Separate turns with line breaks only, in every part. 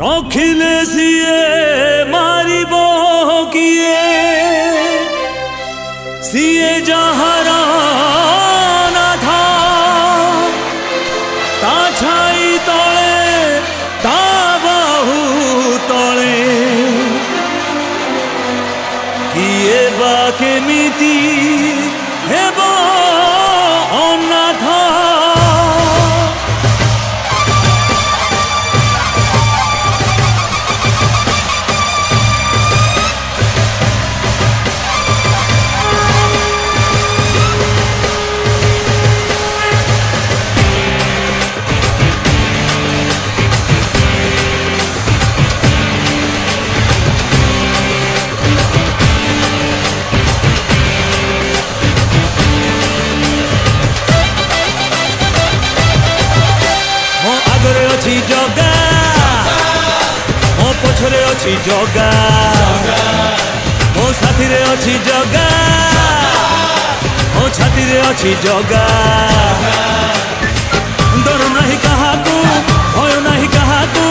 रखिले CA मारिब किए CA जहार नाथा ता छाई तले ता बाहु तले किए बा केमिति हेब अनाथ जगा मो पछरे अच्छी जगा मो साथी रे अच्छी जगा मो छाती रे अच्छी जगा डर नहीं काहाकू भय नहीं काहाकू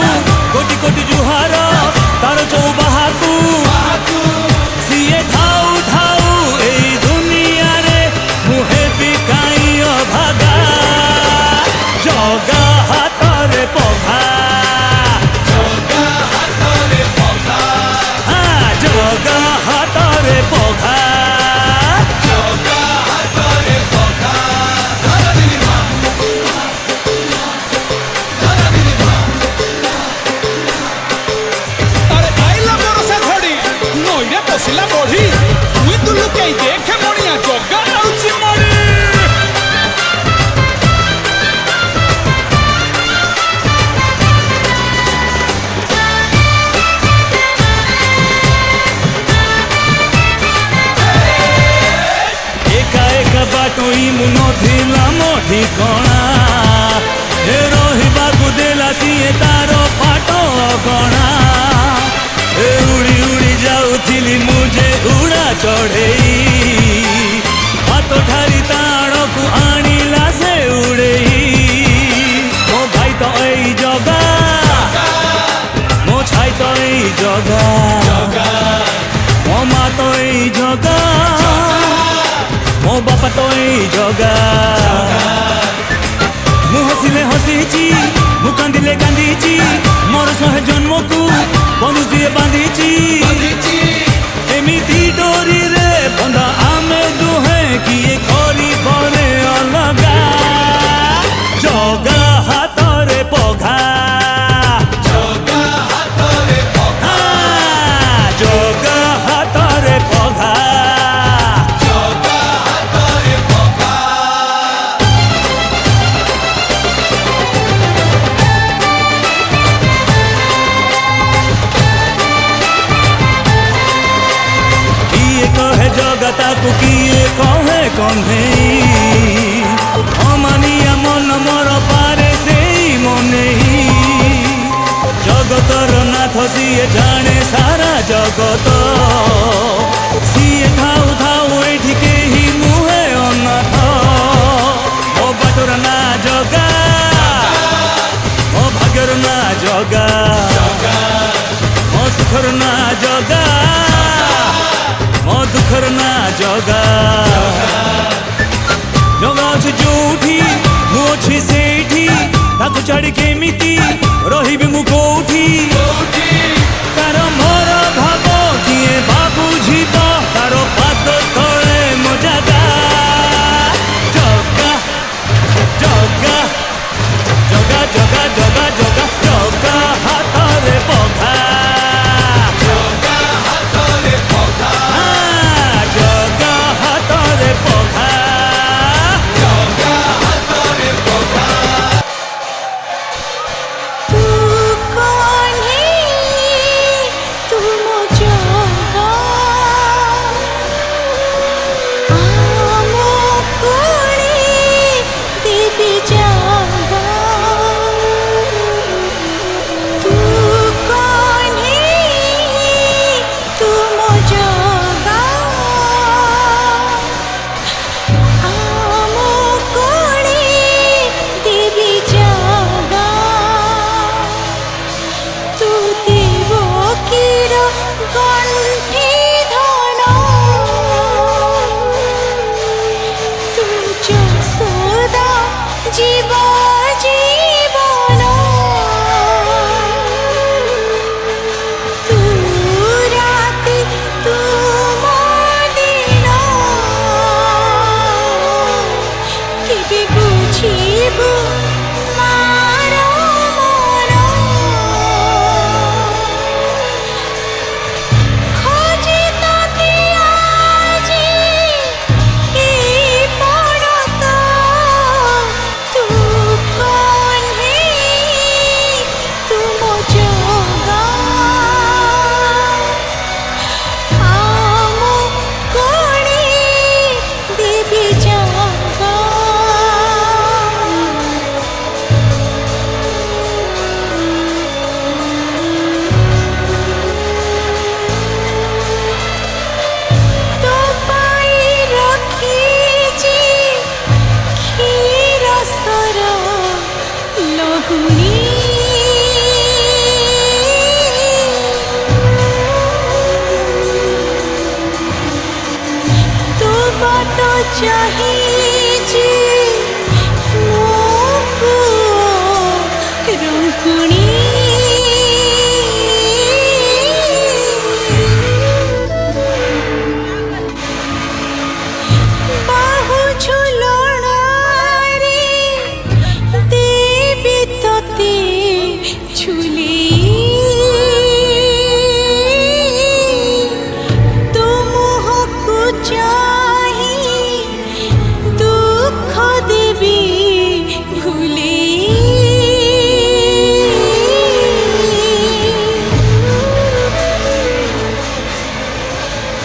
कोटि कोटि जुहार तार चौबाहाकू सीए थाऊ थाऊ एई दुनिया रे मुहे बिकाई अभागा जगा हातरे पघा जगा हातरे पघा पशिला बढ़ी तुई तू लुकाई देखे मणिया जगा आउची मरी एका एका बाटोई मुनो थिला मोठी कणा ए रहिबाकू देला सीए तारो फाटो गणा ए उड़ी उड़ी जाऊथिली मुझे उड़ा चढ़ेई हाथ ठारी ताड़ को आनीला से उड़ेई मो भाई तो एई जगा मो छाई तो एई जगा मो माँ तो एई जगा मो बापा तो एई जगा मु हसिले हसीची मु कांदिले कांदीची मोर सहे जन्म को बंधुसीए बांधीची एमिति डोरी रे बंधा आमे दुहे किए करी बने अलगा जगा हातरे पघा जगा हातरे पघा जगा हातरे पघा जगा हातरे पघा जगता को किए कहे कन्हे अमानिया मन मोर पारे से मने जगतर नाथ सीए जाने सारा जगत सीए थाऊ थाऊ एठी केही मुहे अनाथ ओ बाटर ना जगा ओ भाग्यर ना जगा ओ सुखर ना जगा मो दुखर ना जगा जगा अच्छी जोठी मु अच्छी सेठी ताकू छाड़ी केमिति रहिबी मु कोठी तार मोर भाव किए बाबुझी तो तार पाद तले मो जगा जगा जगा जगा जगा जगा जगा जगा हातरे पघा
Ooh. চাহিছি মোকু রঙ্কুণী বাহু ঝুলଣାরে দেবী ততে ঝুলি তুমহকু চাহি দুঃখ দেবী ভুলি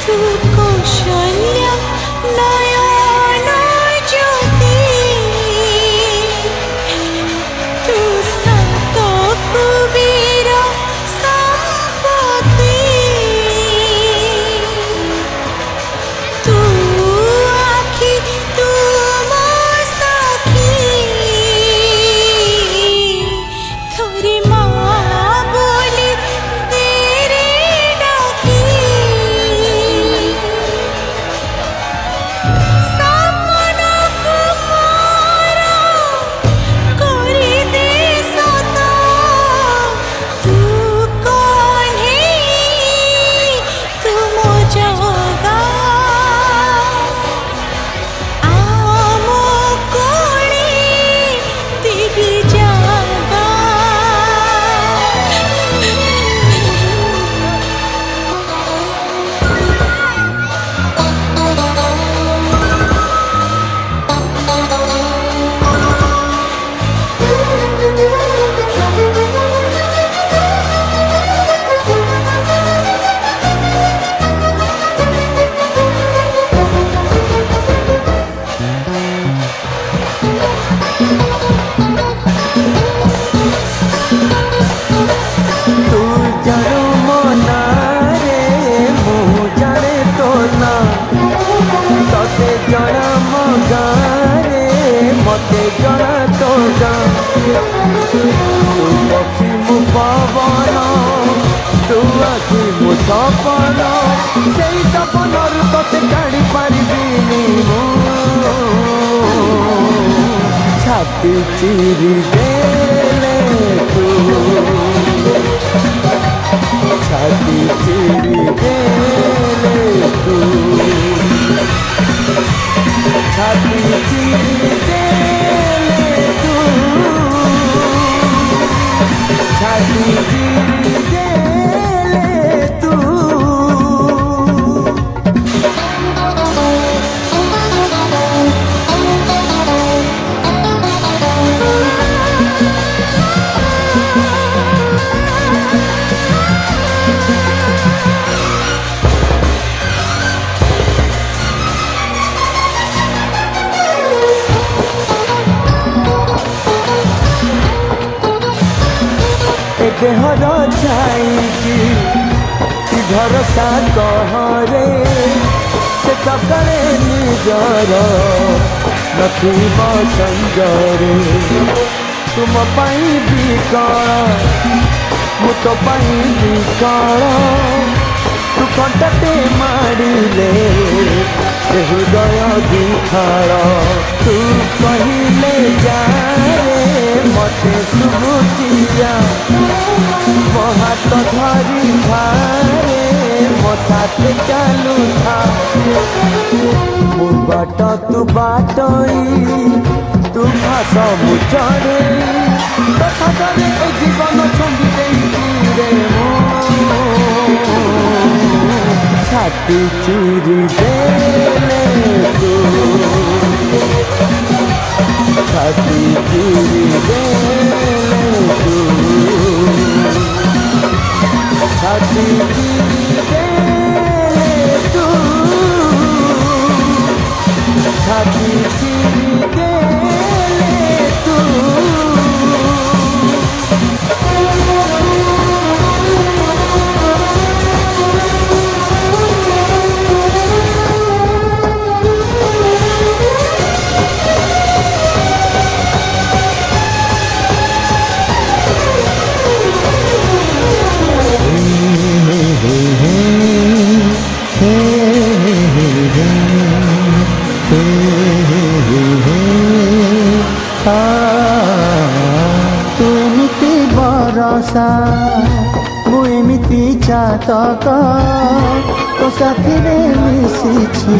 তু কৌশল্য নয়ন জ্যোতি তু সন্ত কুবীর সম্পত্তি তু আখি তুম সখী থরি মা বলি তেরে ডাকি সামনকু মোর করি দে সত তু কহ্নেই তুম জগা আম কোণে দিবি জাগা
तू जानो मना रे मु जाने तो ना तते जना मगा रे मते जना तो गा तू पक्षी मु पवन तू आखि मु सपन सेई सपनर तते काढी पारिबिनी मु छाती चिरी देले तू छाती चिरी देले तू छाती चिरी देले तू छाती चिरी देले तू देहर छाई भरोसा कहरे से सकाଳେ ନିଜର ନଥିବ ସଂଜରେ ତୁମ ପାଇଁ ବିକଳ ମୁଁ ତ ପାଇଁ ବିକଳ ତୁ କଣ୍ଟାଟେ ମାଡ଼ିଲେ ହୃଦୟ ଦିଖାଳ ତୁ କହିଲେ ଯାରେ ମତେ ଶୁଭୁଚିରା ମୋ ହାତ ଧରି ଧାରେ ମୋ ସାଥେ ଚାଲୁଥା ମୋ ବାଟ ତୁ ବାଟଇ ତୁ ଭାଷ ମୁଁ ଚଢ଼େଇ ତୋ ହାତରେ ଏ ଜୀବନ ଛନ୍ଦି ଦେଇଛି ରେ ମୁଁ ଛାତି ଚିରି ଦେଲେ ତୁ ଛାତି ଚିରି ଦେଲେ ତୁ छाती चिरी देले तू छाती चिरी देले तू ଭରସା ମୁଁ ଏମିତି ଚାତକ ତୋ ସାଥିରେ ମିଶିଛି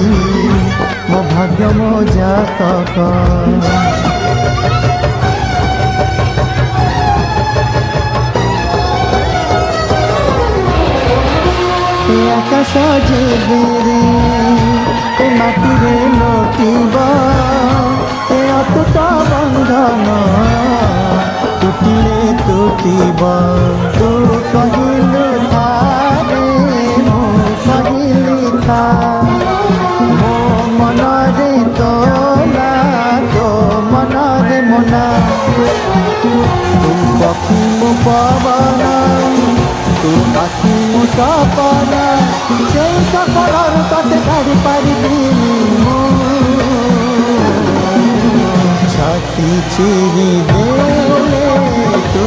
ମୋ ଭାଗ୍ୟ ମୋ ଜାତକ ଏ ଆକାଶ ଯେବେରେ ଏ ମାଟିରେ ଲୋଟିବ ଏ ଅତୁଟ ବନ୍ଧନ ଟୁଟିଲେ ଟୁଟିବ ତୁ କହିଲୁ ଥାରେ ମୁଁ କହିଲି ଥା ମୋ ମନରେ ତୋଲା ତୋ ମନରେ ମନା ତୁ ପକ୍ଷୀ ମୁଁ ପବନ ତୁ ଆଖି ମୁଁ ସପନ ସେଇ ସଫଳରୁ ତତେ କାଢ଼ି ପାରିବିନି ମୁଁ ଛାତି ଚିରି ଦେଲେ ତୁ